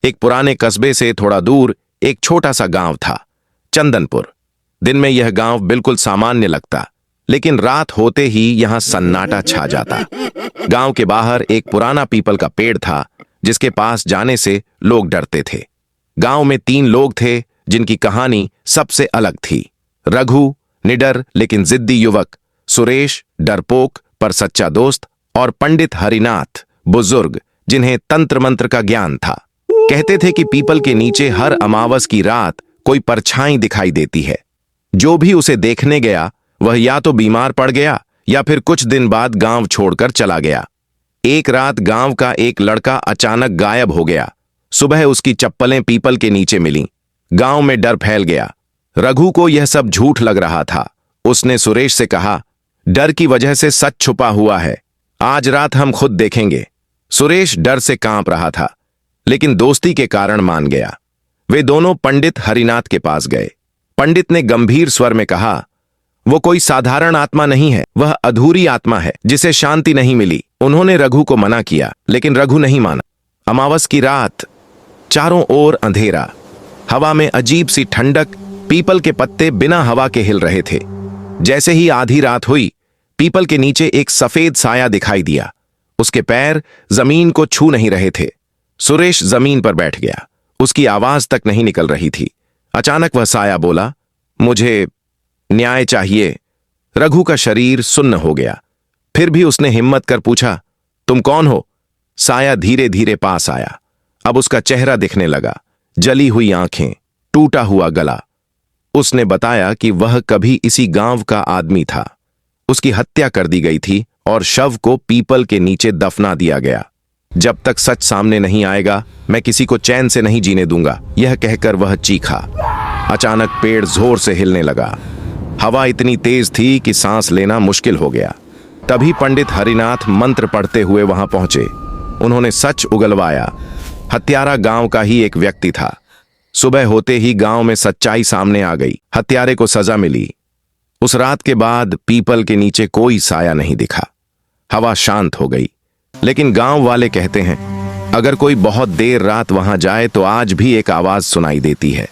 एक पुराने कस्बे से थोड़ा दूर एक छोटा सा गांव था, चंदनपुर। दिन में यह गांव बिल्कुल सामान्य लगता, लेकिन रात होते ही यहां सन्नाटा छा जाता। गांव के बाहर एक पुराना पीपल का पेड़ था, जिसके पास जाने से लोग डरते थे। गांव में 3 लोग थे जिनकी कहानी सबसे अलग थी। रघु, निडर लेकिन जिद्दी युवक; सुरेश, डरपोक पर सच्चा दोस्त; और पंडित हरिनाथ, बुजुर्ग जिन्हें तंत्र मंत्र का ज्ञान था। कहते थे कि पीपल के नीचे हर अमावस की रात कोई परछाई दिखाई देती है। जो भी उसे देखने गया वह या तो बीमार पड़ गया या फिर कुछ दिन बाद गांव छोड़कर चला गया। एक रात गांव का एक लड़का अचानक गायब हो गया। सुबह उसकी चप्पलें पीपल के नीचे मिलीं। गांव में डर फैल गया। रघु को यह सब झूठ लग रहा था। उसने सुरेश से कहा, डर की वजह से सच छुपा हुआ है, आज रात हम खुद देखेंगे। सुरेश डर से कांप रहा था, लेकिन दोस्ती के कारण मान गया। वे दोनों पंडित हरिनाथ के पास गए। पंडित ने गंभीर स्वर में कहा, वो कोई साधारण आत्मा नहीं है, वह अधूरी आत्मा है जिसे शांति नहीं मिली। उन्होंने रघु को मना किया, लेकिन रघु नहीं माना। अमावस की रात, चारों ओर अंधेरा, हवा में अजीब सी ठंडक, पीपल के पत्ते बिना हवा के हिल रहे थे। जैसे ही आधी रात हुई, पीपल के नीचे एक सफेद साया दिखाई दिया। उसके पैर जमीन को छू नहीं रहे थे। सुरेश जमीन पर बैठ गया। उसकी आवाज तक नहीं निकल रही थी। अचानक वह साया बोला, मुझे न्याय चाहिए। रघु का शरीर सुन्न हो गया। फिर भी उसने हिम्मत कर पूछा, तुम कौन हो? साया धीरे धीरे पास आया। अब उसका चेहरा दिखने लगा, जली हुई आंखें, टूटा हुआ गला। उसने बताया कि वह कभी इसी गांव का आदमी था। उसकी हत्या कर दी गई थी और शव को पीपल के नीचे दफना दिया गया। जब तक सच सामने नहीं आएगा, मैं किसी को चैन से नहीं जीने दूंगा, यह कहकर वह चीखा। अचानक पेड़ जोर से हिलने लगा। हवा इतनी तेज थी कि सांस लेना मुश्किल हो गया। तभी पंडित हरिनाथ मंत्र पढ़ते हुए वहां पहुंचे। उन्होंने सच उगलवाया। हत्यारा गांव का ही एक व्यक्ति था। सुबह होते ही गांव में सच्चाई सामने आ गई। हत्यारे को सजा मिली। उस रात के बाद पीपल के नीचे कोई साया नहीं दिखा। हवा शांत हो गई। लेकिन गांव वाले कहते हैं, अगर कोई बहुत देर रात वहां जाए तो आज भी एक आवाज सुनाई देती है।